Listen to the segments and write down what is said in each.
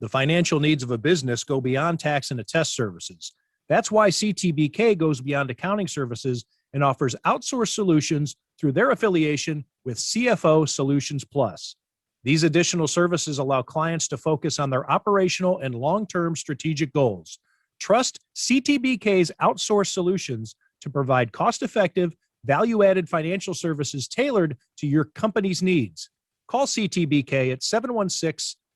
The financial needs of a business go beyond tax and attest services. That's why CTBK goes beyond accounting services and offers outsourced solutions through their affiliation with CFO Solutions Plus. These additional services allow clients to focus on their operational and long-term strategic goals. Trust CTBK's outsourced solutions to provide cost-effective, value-added financial services tailored to your company's needs. Call CTBK at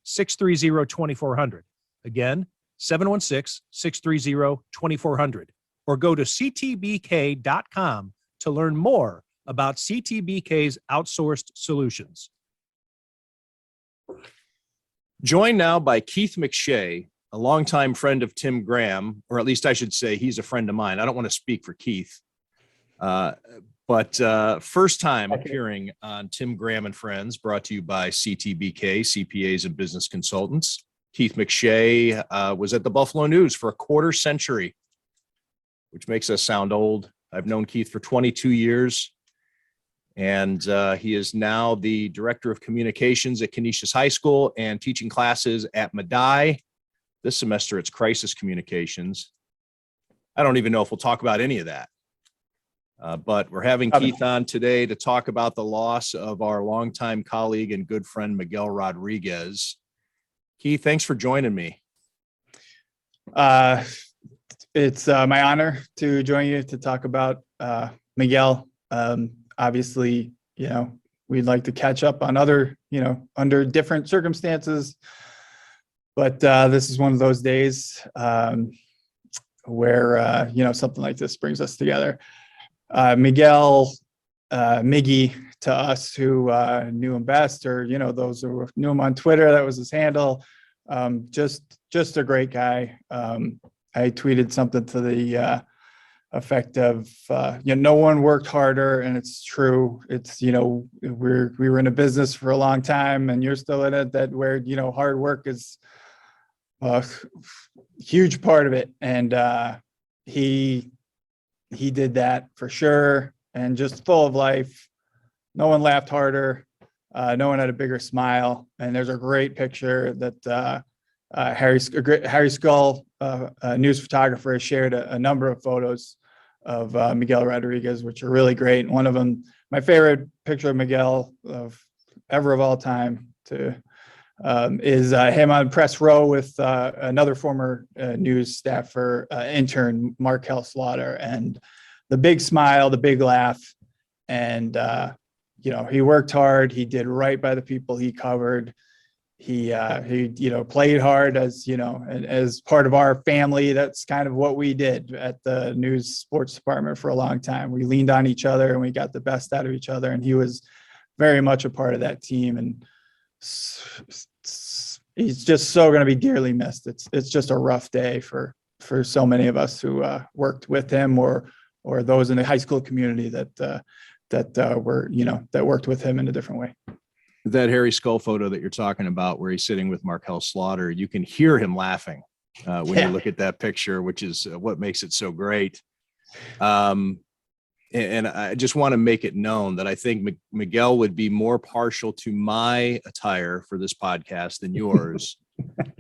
716-630-2400. Again, 716-630-2400. Or go to ctbk.com to learn more about CTBK's outsourced solutions. Joined now by Keith McShea, a longtime friend of Tim Graham, or at least I should say he's a friend of mine. I don't want to speak for Keith, but first time appearing on Tim Graham and Friends, brought to you by CTBK, CPAs and Business Consultants. Keith McShea was at the Buffalo News for a quarter century, which makes us sound old. I've known Keith for 22 years. And he is now the director of communications at Canisius High School and teaching classes at Medaille. This semester, it's crisis communications. I don't even know if we'll talk about any of that. But we're having Keith on today to talk about the loss of our longtime colleague and good friend, Miguel Rodriguez. Keith, thanks for joining me. It's my honor to join you to talk about Miguel. Obviously, we'd like to catch up on other, under different circumstances, but this is one of those days where, something like this brings us together. Miguel, Miggy to us who knew him best, or, those who knew him on Twitter, that was his handle. Just a great guy. I tweeted something to the effect of, no one worked harder, and it's true. It's, we were in a business for a long time, and you're still in it, that where, hard work is a huge part of it. And he did that for sure, and just full of life. No one laughed harder. No one had a bigger smile. And there's a great picture that Harry Skull, a news photographer, has shared a number of photos of Miguel Rodriguez, which are really great. And one of them, my favorite picture of Miguel ever of all time, is him on press row with another former news staffer, intern, Markel Slaughter, and the big smile, the big laugh. And, he worked hard. He did right by the people he covered. He played hard as part of our family. That's kind of what we did at the news sports department for a long time. We leaned on each other and we got the best out of each other. And he was very much a part of that team. And he's just so going to be dearly missed. It's just a rough day for so many of us who worked with him, or those in the high school community that worked with him in a different way. That Harry Skull photo that you're talking about, where he's sitting with Markel Slaughter, you can hear him laughing when you look at that picture, which is what makes it so great. And I just want to make it known that I think Miguel would be more partial to my attire for this podcast than yours.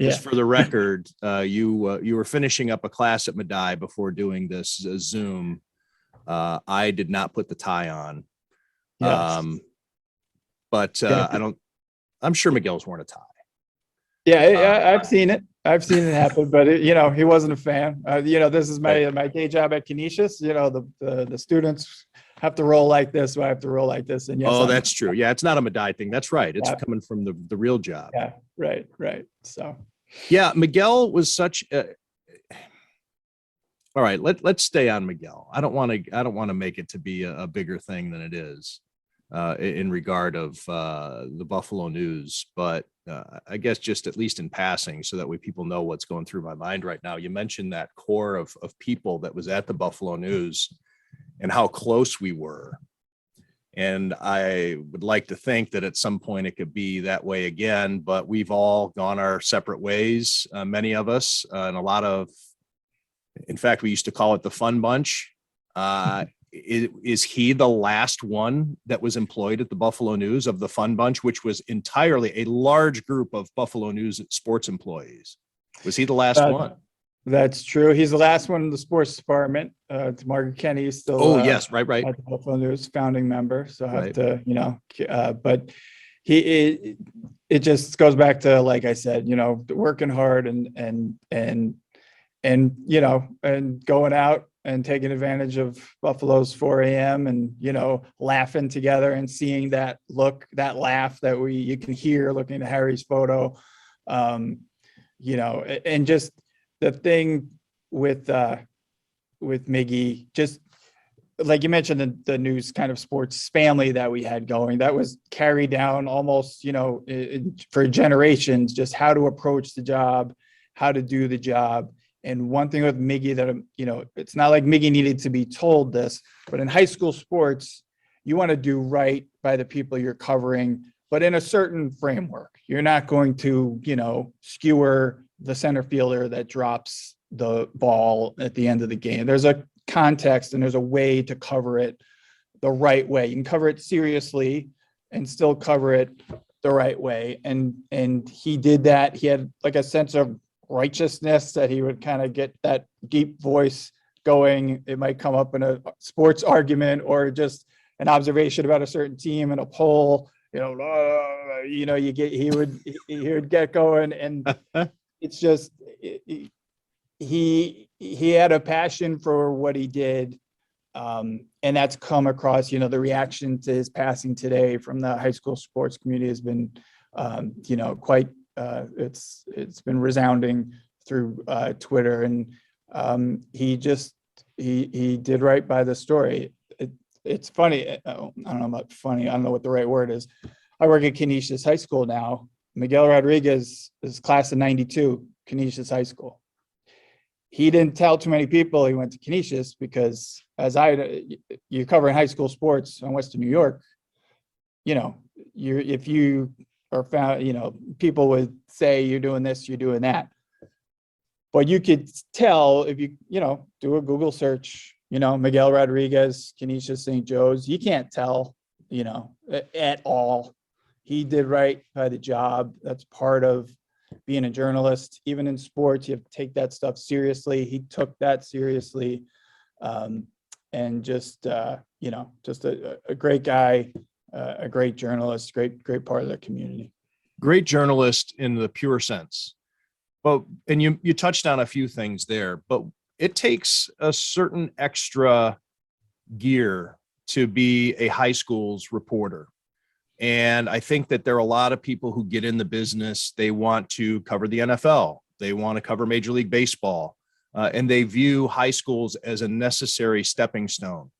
Just for the record, you were finishing up a class at Medaille before doing this Zoom. I did not put the tie on. Yes. But I'm sure Miguel's worn a tie. Yeah, I've seen it. I've seen it happen, but he wasn't a fan. This is my day job at Canisius. The students have to roll like this, so I have to roll like this. And yes, that's true. Yeah, it's not a Medaille thing. That's right. It's coming from the real job. Yeah, right. So, yeah, Miguel was such a. All right, let's stay on Miguel. I don't want to make it to be a bigger thing than it is. In regard of the Buffalo News, but I guess just at least in passing, so that way people know what's going through my mind right now. You mentioned that core of people that was at the Buffalo News and how close we were. And I would like to think that at some point it could be that way again, but we've all gone our separate ways, many of us, and a lot of, in fact, we used to call it the fun bunch. is he the last one that was employed at the Buffalo News of the Fun Bunch, which was entirely a large group of Buffalo News sports employees? Was he the last one? That's true. He's the last one in the sports department. Margaret Kenny is still. Oh, yes. Right. At the Buffalo News, founding member. So I have Right. to, but it just goes back to, like I said, working hard and going out and taking advantage of Buffalo's 4 a.m. and, laughing together and seeing that laugh that you can hear looking at Harry's photo. And just the thing with Miggy, just like you mentioned, the news kind of sports family that we had going, that was carried down almost, for generations, just how to approach the job, how to do the job. And one thing with Miggy that, it's not like Miggy needed to be told this, but in high school sports, you want to do right by the people you're covering, but in a certain framework. You're not going to, skewer the center fielder that drops the ball at the end of the game. There's a context and there's a way to cover it the right way. You can cover it seriously and still cover it the right way. And he did that. He had like a sense of righteousness that he would kind of get that deep voice going. It might come up in a sports argument or just an observation about a certain team in a poll, he would get going. And it's just, he had a passion for what he did. And that's come across, the reaction to his passing today from the high school sports community has been, quite, it's been resounding through Twitter. And he did right by the story. It's funny. I don't know about funny. I don't know what the right word is. I work at Canisius High School now. Miguel Rodriguez is class of 92, Canisius High School. He didn't tell too many people he went to Canisius because you're covering high school sports in Western New York, if you are found, people would say you're doing this, you're doing that. But you could tell if you, do a Google search, Miguel Rodriguez, Canisius St. Joe's, you can't tell, at all. He did right by the job. That's part of being a journalist. Even in sports, you have to take that stuff seriously. He took that seriously. And just a great guy, a great journalist, great part of the community. Great journalist in the pure sense. And you touched on a few things there, but it takes a certain extra gear to be a high school's reporter. And I think that there are a lot of people who get in the business. They want to cover the NFL. They want to cover Major League Baseball. And they view high schools as a necessary stepping stone.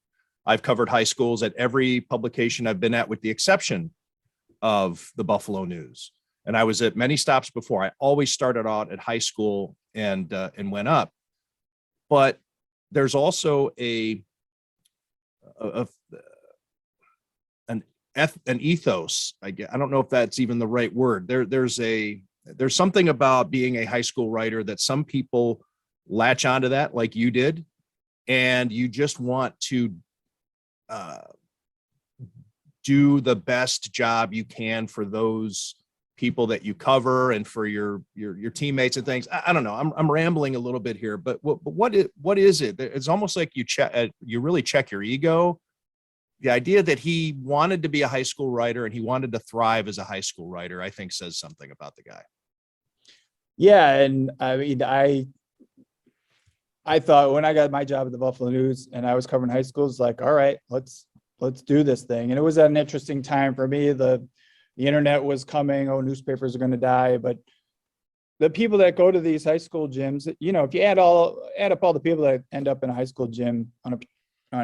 I've covered high schools at every publication I've been at, with the exception of the Buffalo News. And I was at many stops before. I always started out at high school and went up. But there's also an ethos. I don't know if that's even the right word. There's something about being a high school writer that some people latch onto that, like you did, and you just want to do the best job you can for those people that you cover and for your teammates and things. I don't know. I'm rambling a little bit here, but what is it? It's almost like you really check your ego. The idea that he wanted to be a high school writer and he wanted to thrive as a high school writer, I think says something about the guy. Yeah. And I mean, I thought when I got my job at the Buffalo News and I was covering high schools, like, all right, let's do this thing. And it was an interesting time for me. The internet was coming. Oh, newspapers are going to die. But the people that go to these high school gyms, if you add up all the people that end up in a high school gym on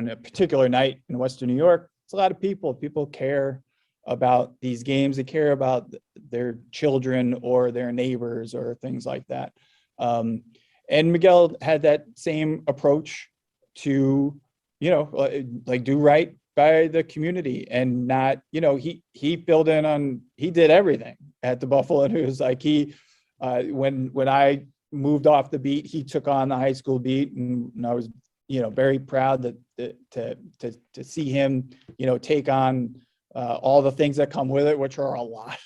a particular night in Western New York, it's a lot of people. People care about these games. They care about their children or their neighbors or things like that. And Miguel had that same approach to, like do right by the community and not, he filled in on, he did everything at the Buffalo News. Like when I moved off the beat, he took on the high school beat, and I was very proud to see him, take on all the things that come with it, which are a lot.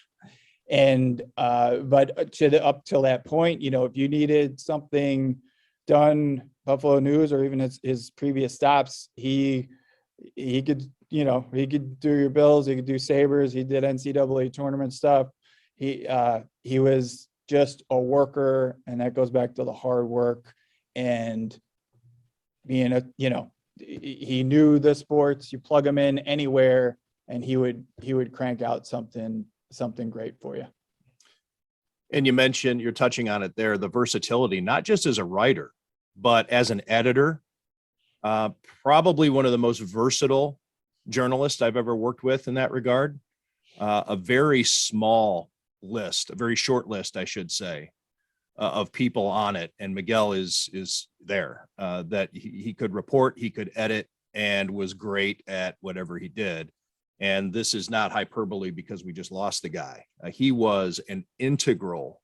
And but up till that point, if you needed something done, Buffalo News or even his previous stops, he could, he could do your Bills, he could do Sabres, he did NCAA tournament stuff. He was just a worker, and that goes back to the hard work and being he knew the sports. You plug him in anywhere and he would crank out something great for you. And you mentioned, you're touching on it there, the versatility, not just as a writer, but as an editor. Probably one of the most versatile journalists I've ever worked with in that regard. A very small list, a very short list, I should say, of people on it. And Miguel is there, that he could report, he could edit, and was great at whatever he did. And this is not hyperbole because we just lost the guy. He was an integral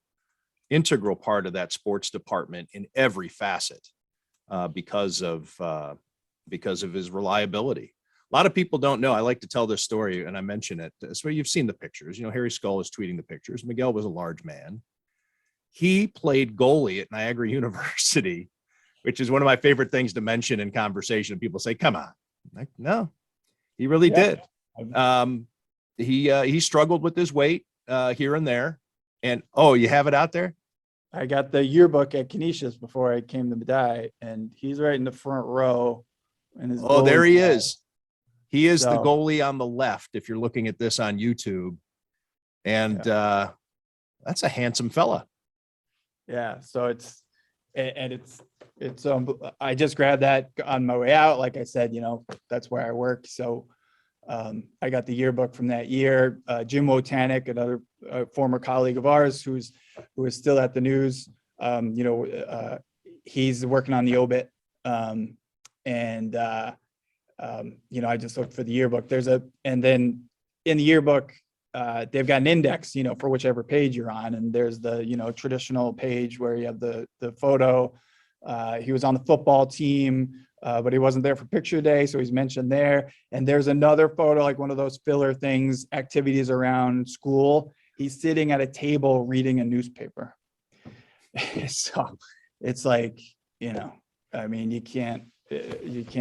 part of that sports department in every facet, because of his reliability. A lot of people don't know. I like to tell this story, and I mention it. So you've seen the pictures. Harry Skull is tweeting the pictures. Miguel was a large man. He played goalie at Niagara University, which is one of my favorite things to mention in conversation. People say, "Come on." Like, no, he really did. He struggled with his weight here and there. And you have it out there? I got the yearbook at Canisius before I came to Medai, and he's right in the front row. And There he is. He is the goalie on the left, if you're looking at this on YouTube. And that's a handsome fella. Yeah. So I just grabbed that on my way out. Like I said, that's where I work. So I got the yearbook from that year. Jim Wotanic, another former colleague of ours who is still at the News. He's working on the obit. I just looked for the yearbook. And then in the yearbook, they've got an index, for whichever page you're on. And there's the, traditional page where you have the photo. He was on the football team, but he wasn't there for picture day. So he's mentioned there. And there's another photo, like one of those filler things, activities around school. He's sitting at a table reading a newspaper. So it's like, you can't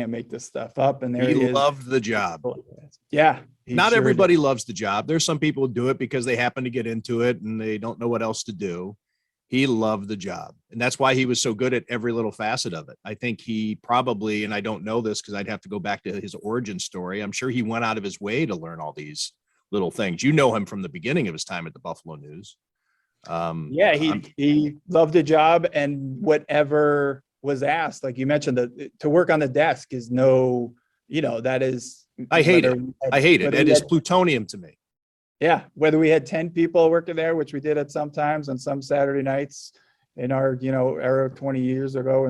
make this stuff up. And there he is. Loved the job. Yeah. Not everybody loves the job. There's some people who do it because they happen to get into it and they don't know what else to do. He loved the job. And that's why he was so good at every little facet of it. I think he probably, and I don't know this because I'd have to go back to his origin story. I'm sure he went out of his way to learn all these little things. You know him from the beginning of his time at the Buffalo News. He loved the job, and whatever was asked, like you mentioned, to work on the desk is that is. I hate it. It is plutonium to me. Yeah, whether we had 10 people working there, which we did at some times on some Saturday nights in our era 20 years ago,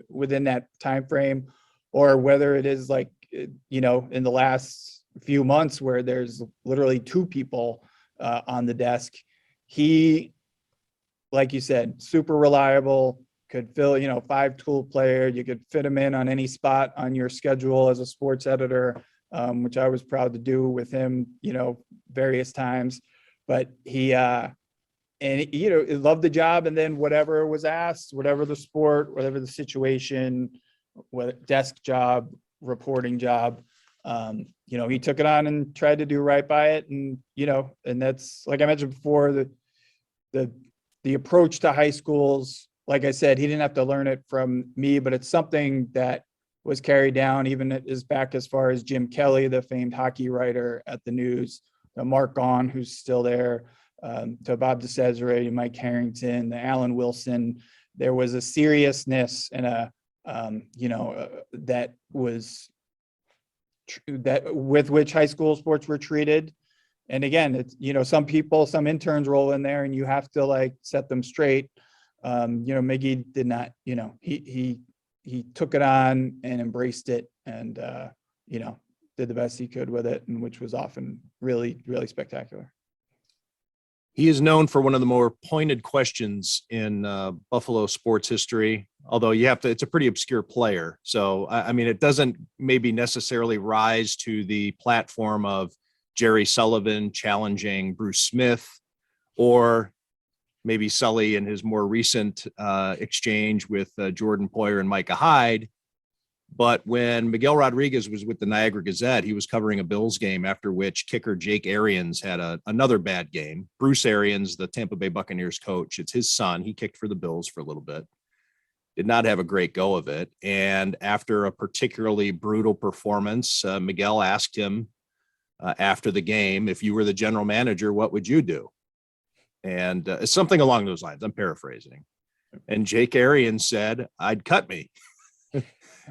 within that time frame, or whether it is like in the last few months where there's literally 2 people on the desk. He, like you said, super reliable, could fill 5-tool player. You could fit him in on any spot on your schedule as a sports editor, which I was proud to do with him, various times. But he loved the job. And then whatever was asked, whatever the sport, whatever the situation, desk job, reporting job, he took it on and tried to do right by it. And, and that's, like I mentioned before, the approach to high schools. Like I said, he didn't have to learn it from me, but it's something that was carried down even as back as far as Jim Kelly, the famed hockey writer at the News, Mark Gaughan, who's still there, to Bob DeCesare, Mike Harrington, the Alan Wilson. There was a seriousness and that with which high school sports were treated. And again, it's, some interns roll in there and you have to set them straight. Miggy did not, he took it on and embraced it and, did the best he could with it, and which was often really, really spectacular. He is known for one of the more pointed questions in Buffalo sports history, although it's a pretty obscure player. So, I mean, it doesn't maybe necessarily rise to the platform of Jerry Sullivan challenging Bruce Smith, or maybe Sully in his more recent exchange with Jordan Poyer and Micah Hyde. But when Miguel Rodriguez was with the Niagara Gazette, he was covering a Bills game, after which kicker Jake Arians had another bad game. Bruce Arians, the Tampa Bay Buccaneers coach, it's his son. He kicked for the Bills for a little bit. Did not have a great go of it. And after a particularly brutal performance, Miguel asked him after the game, if you were the general manager, what would you do? And something along those lines. I'm paraphrasing. And Jake Arians said, I'd cut me.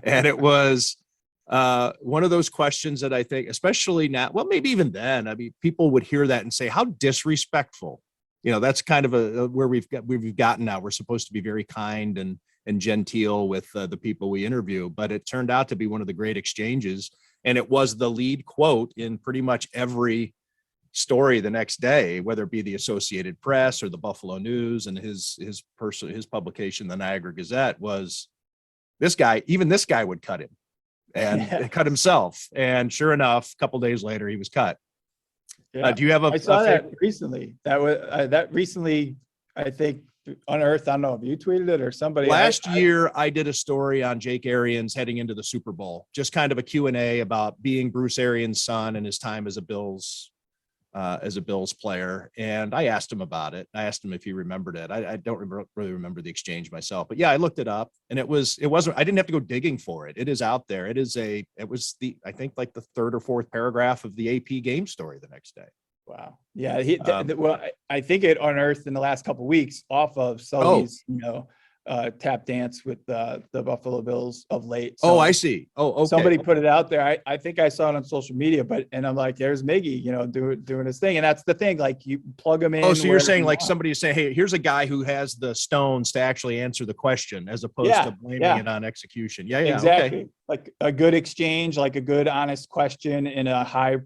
And it was one of those questions that I think, especially now, well, maybe even then, I mean, people would hear that and say, how disrespectful. You know, that's kind of where we've gotten now. We're supposed to be very kind and genteel with the people we interview, but it turned out to be one of the great exchanges. And it was the lead quote in pretty much every story the next day, whether it be the Associated Press or the Buffalo News, and his publication, the Niagara Gazette, was, this guy would cut him and cut himself. And sure enough, a couple of days later, he was cut. Yeah. Do you have I saw that recently. That recently, I think, unearthed. I don't know if you tweeted it or somebody. Last year, I did a story on Jake Arians heading into the Super Bowl, just kind of a Q&A about being Bruce Arians' son and his time as a Bills player. And I asked him about it. I asked him if he remembered it. I don't really remember the exchange myself, but yeah, I looked it up, and it wasn't, I didn't have to go digging for it. It is out there. It was I think like the third or fourth paragraph of the AP game story the next day. Wow. Yeah. Well, I think it unearthed in the last couple of weeks off of Sully's, tap dance with the Buffalo Bills of late. So I see. Okay. Somebody put it out there. I think I saw it on social media, and I'm like, there's Miggy, doing his thing. And that's the thing, like, you plug him in. Oh, so you're saying like somebody is saying, hey, here's a guy who has the stones to actually answer the question, as opposed to blaming it on execution. Yeah. Exactly. Okay. Like a good exchange, like a good, honest question in a high,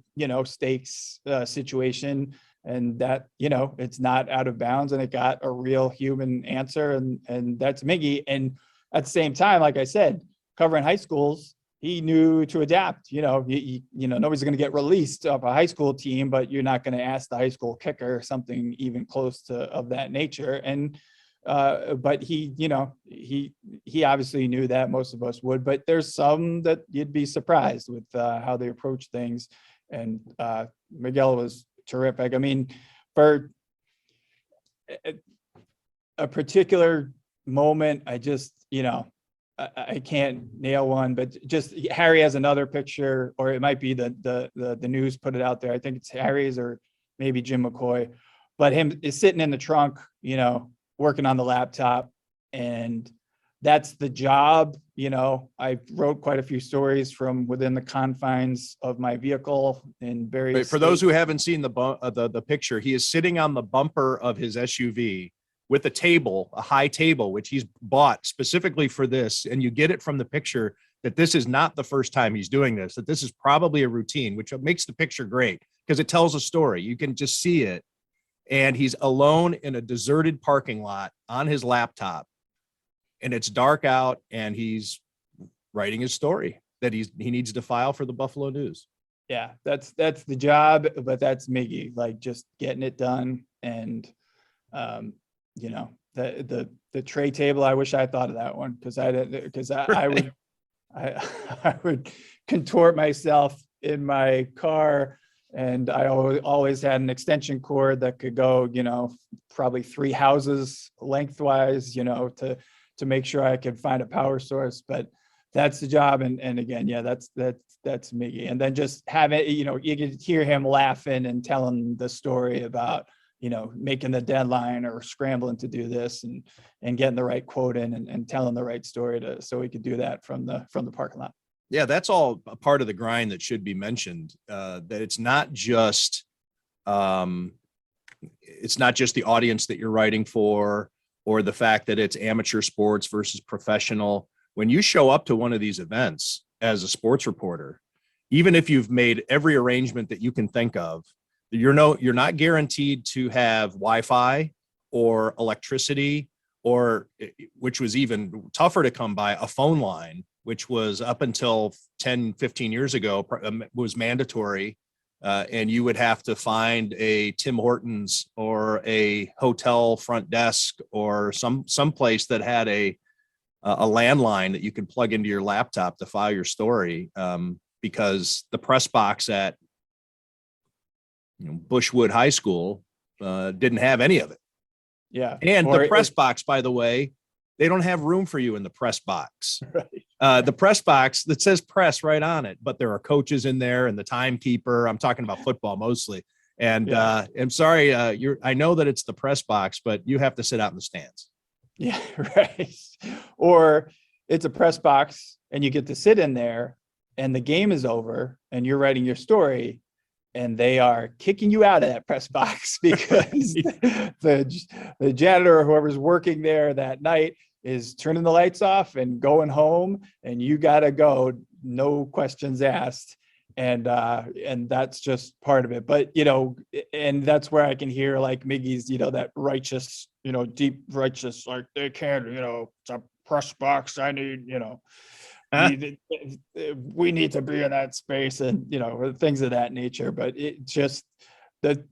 stakes situation. And that, it's not out of bounds, and it got a real human answer. And that's Miggy. And at the same time, like I said, covering high schools, he knew to adapt. Nobody's going to get released off a high school team, but you're not going to ask the high school kicker something even close to of that nature. And but he obviously knew that. Most of us would, but there's some that you'd be surprised with how they approach things. And Miguel was terrific. I mean, for a particular moment, I just, I can't nail one, but just Harry has another picture, or it might be the news put it out there. I think it's Harry's or maybe Jim McCoy, but him is sitting in the trunk, working on the laptop, and that's the job. I wrote quite a few stories from within the confines of my vehicle in various. For those who haven't seen the picture, he is sitting on the bumper of his SUV with a high table, which he's bought specifically for this. And you get it from the picture that this is not the first time he's doing this, that this is probably a routine, which makes the picture great because it tells a story. You can just see it. And he's alone in a deserted parking lot on his laptop, and it's dark out, and he's writing his story that he needs to file for the Buffalo News. Yeah, that's the job, but that's Miggy, like just getting it done. And the tray table, I wish I thought of that one, because I would contort myself in my car, and I always had an extension cord that could go, probably 3 houses lengthwise, to make sure I could find a power source. But that's the job. And again, yeah, that's Miggy. And then just have it, you could hear him laughing and telling the story about, making the deadline or scrambling to do this and getting the right quote in and telling the right story so we could do that from the parking lot. Yeah, that's all a part of the grind that should be mentioned, that it's not just the audience that you're writing for, or the fact that it's amateur sports versus professional. When you show up to one of these events as a sports reporter, even if you've made every arrangement that you can think of You're not guaranteed to have Wi-Fi or electricity, or, which was even tougher to come by, a phone line, which was up until 10, 15 years ago was mandatory. And you would have to find a Tim Hortons or a hotel front desk or some place that had a landline that you could plug into your laptop to file your story, because the press box at Bushwood High School didn't have any of it. Yeah. And the press box, by the way, they don't have room for you in the press box. Right. The press box that says press right on it, but there are coaches in there and the timekeeper. I'm talking about football mostly. And I'm sorry, I know that it's the press box, but you have to sit out in the stands. Yeah, right. Or it's a press box and you get to sit in there and the game is over and you're writing your story and they are kicking you out of that press box because the janitor or whoever's working there that night is turning the lights off and going home, and you got to go, no questions asked. And that's just part of it. But, and that's where I can hear like Miggy's, that righteous, deep righteous, like they can't, it's a press box. I need, we need to be in that space, and things of that nature. But it just the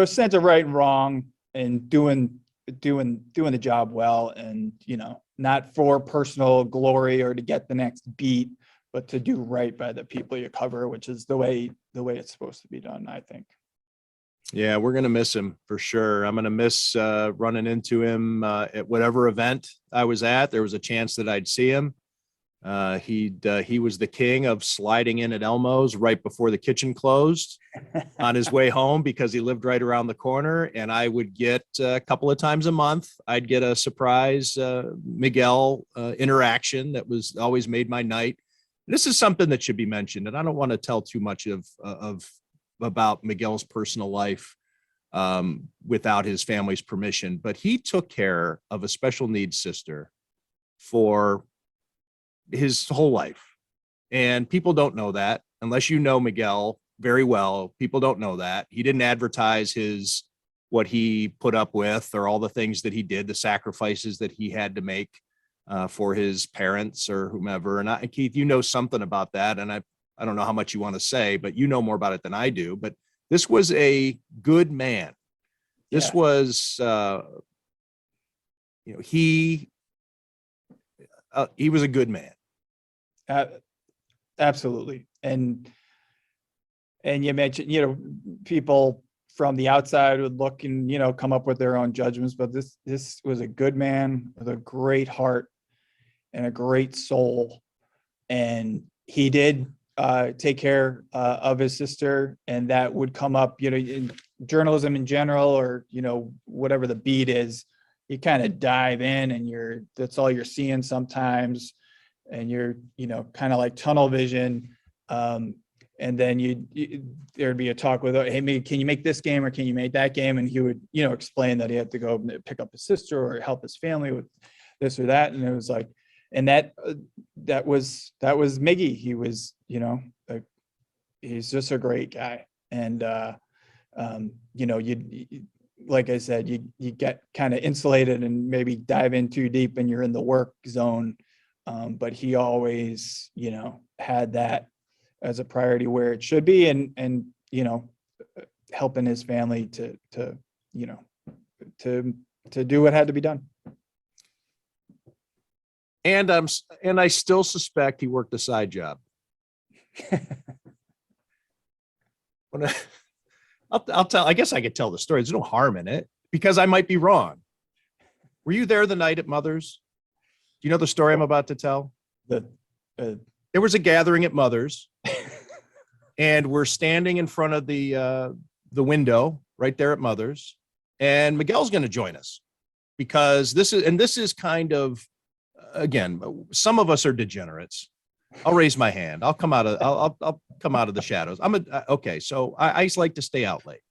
sense of right and wrong and doing the job well, and not for personal glory or to get the next beat, but to do right by the people you cover, which is the way it's supposed to be done, I think. Yeah, we're going to miss him for sure. I'm going to miss running into him at whatever event I was at. There was a chance that I'd see him. He was the king of sliding in at Elmo's right before the kitchen closed on his way home, because he lived right around the corner. And I would get a couple of times a month, I'd get a surprise Miguel interaction that was always made my night. This is something that should be mentioned, and I don't want to tell too much about Miguel's personal life without his family's permission, but he took care of a special needs sister for his whole life. And people don't know that unless you know Miguel very well. People don't know that. He didn't advertise what he put up with or all the things that he did, the sacrifices that he had to make for his parents or whomever. And Keith, you know something about that. And I don't know how much you want to say, but you know more about it than I do. But this was a good man. This was, he was a good man. Absolutely. And you mentioned, people from the outside would look and, come up with their own judgments, but this was a good man with a great heart and a great soul. And he did take care of his sister, and that would come up, in journalism in general, or, whatever the beat is, you kind of dive in and that's all you're seeing sometimes. And you're, kind of like tunnel vision. And then there'd be a talk with, hey, can you make this game or can you make that game? And he would, explain that he had to go pick up his sister or help his family with this or that. And it was like, and that was Miggy. He was, he's just a great guy. And, like I said, you get kind of insulated and maybe dive in too deep and you're in the work zone. But he always, had that as a priority where it should be, and helping his family to do what had to be done. And I still suspect he worked a side job. I'll tell. I guess I could tell the story. There's no harm in it because I might be wrong. Were you there the night at Mother's? Do you know the story I'm about to tell? There was a gathering at Mother's, and we're standing in front of the window right there at Mother's, and Miguel's going to join us because this is kind of, again, some of us are degenerates. I'll raise my hand. I'll come out of the shadows. Okay. So I like to stay out late,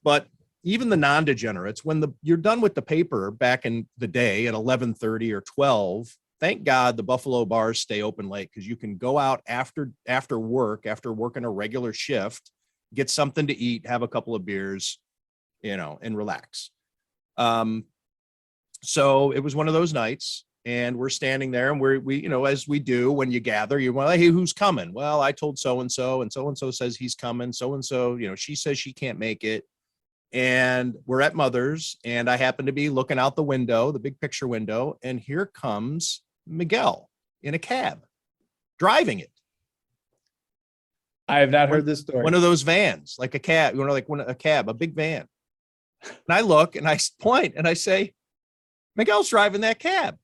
but even the non-degenerates, when you're done with the paper back in the day at 11:30 or 12, thank God the Buffalo bars stay open late, because you can go out after work, after working a regular shift, get something to eat, have a couple of beers, and relax. So it was one of those nights, and we're standing there, and we, as we do when you gather, you're like, hey, who's coming? Well, I told so-and-so, and so-and-so says he's coming. So-and-so, she says she can't make it. And we're at Mother's, and I happen to be looking out the window, the big picture window, and here comes Miguel in a cab, driving it. I have not heard this story. One of those vans, like a cab, a cab, a big van. And I look and I point and I say, Miguel's driving that cab.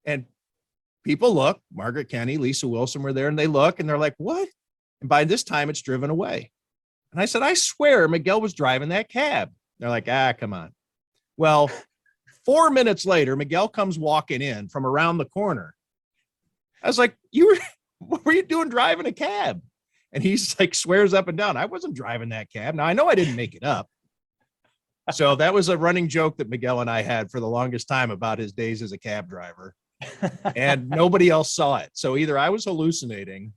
And people look, Margaret Kenny, Lisa Wilson were there, and they look and they're like, what? And by this time it's driven away. And I said, I swear Miguel was driving that cab. They're like, come on. Well, 4 minutes later, Miguel comes walking in from around the corner. I was like, what were you doing driving a cab? And he's like, swears up and down, I wasn't driving that cab. Now, I know I didn't make it up. So that was a running joke that Miguel and I had for the longest time about his days as a cab driver. And nobody else saw it. So either I was hallucinating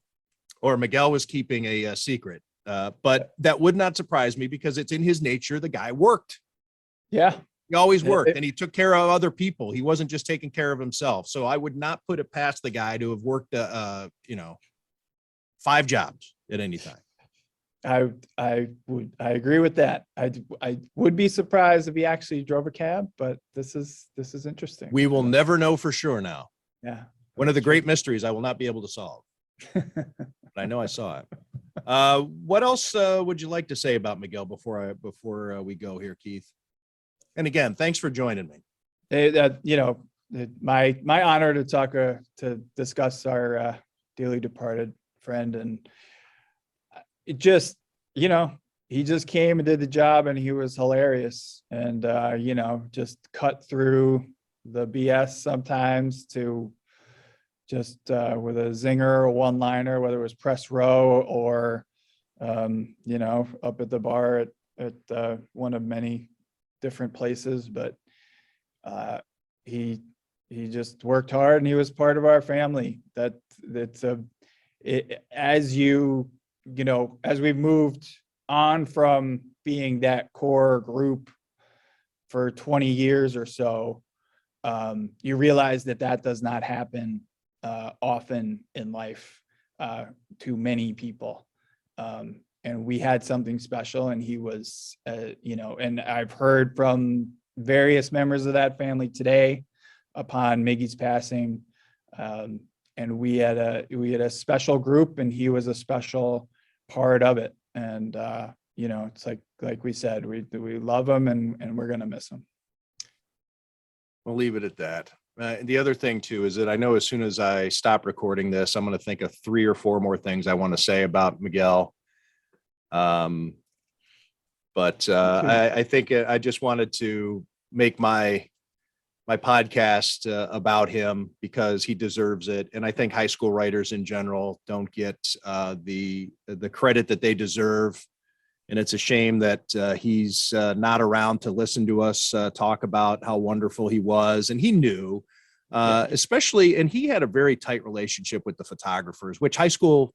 or Miguel was keeping a secret. But that would not surprise me because it's in his nature. The guy worked. Yeah. He always worked, and he took care of other people. He wasn't just taking care of himself. So I would not put it past the guy to have worked, 5 jobs at any time. I agree with that. I would be surprised if he actually drove a cab, but this is interesting. We will never know for sure now. Yeah. One of the great mysteries I will not be able to solve. But I know I saw it. What else would you like to say about Miguel before we go here, Keith? And again, thanks for joining me. My honor to talk to discuss our dearly departed friend, and it just, he just came and did the job, and he was hilarious, and just cut through the BS sometimes to just with a zinger or a one-liner, whether it was press row or up at the bar at one of many different places. But he just worked hard, and he was part of our family. As we've moved on from being that core group for 20 years or so, you realize that does not happen often in life to many people. And we had something special, and he was, and I've heard from various members of that family today upon Miggy's passing. And we had a special group, and he was a special part of it. And, it's like we said, we love him, and we're going to miss him. We'll leave it at that. And the other thing too, is that I know as soon as I stop recording this, I'm going to think of 3 or 4 more things I want to say about Miguel. I think I just wanted to make my podcast about him because he deserves it. And I think high school writers in general don't get the credit that they deserve. And it's a shame that he's not around to listen to us talk about how wonderful he was. And he knew, especially, and he had a very tight relationship with the photographers, which high school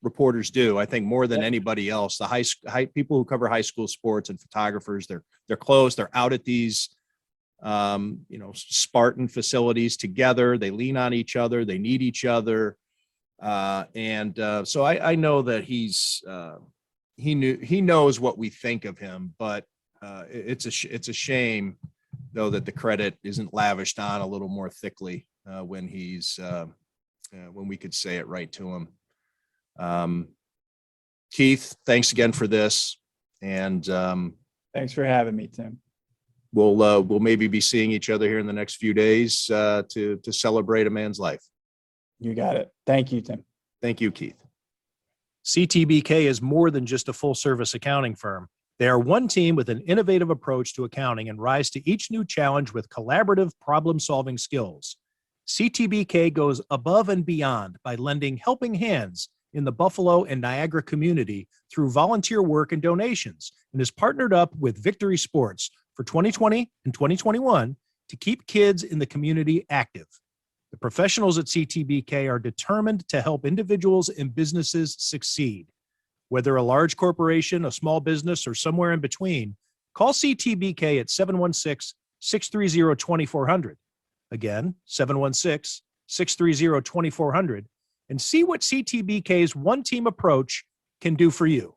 reporters do. I think more than anybody else, the high people who cover high school sports and photographers, they're close. They're out at these, Spartan facilities together. They lean on each other. They need each other. So I know that he knows what we think of him, but it's a shame though that the credit isn't lavished on a little more thickly when we could say it right to him. Keith, thanks again for this, and thanks for having me, Tim. We'll maybe be seeing each other here in the next few days to celebrate a man's life. You got it. Thank you, Tim. Thank you, Keith. CTBK is more than just a full-service accounting firm. They are one team with an innovative approach to accounting and rise to each new challenge with collaborative problem-solving skills. CTBK goes above and beyond by lending helping hands in the Buffalo and Niagara community through volunteer work and donations, and is partnered up with Victory Sports for 2020 and 2021 to keep kids in the community active. The professionals at CTBK are determined to help individuals and businesses succeed. Whether a large corporation, a small business, or somewhere in between, call CTBK at 716-630-2400. Again, 716-630-2400, and see what CTBK's one team approach can do for you.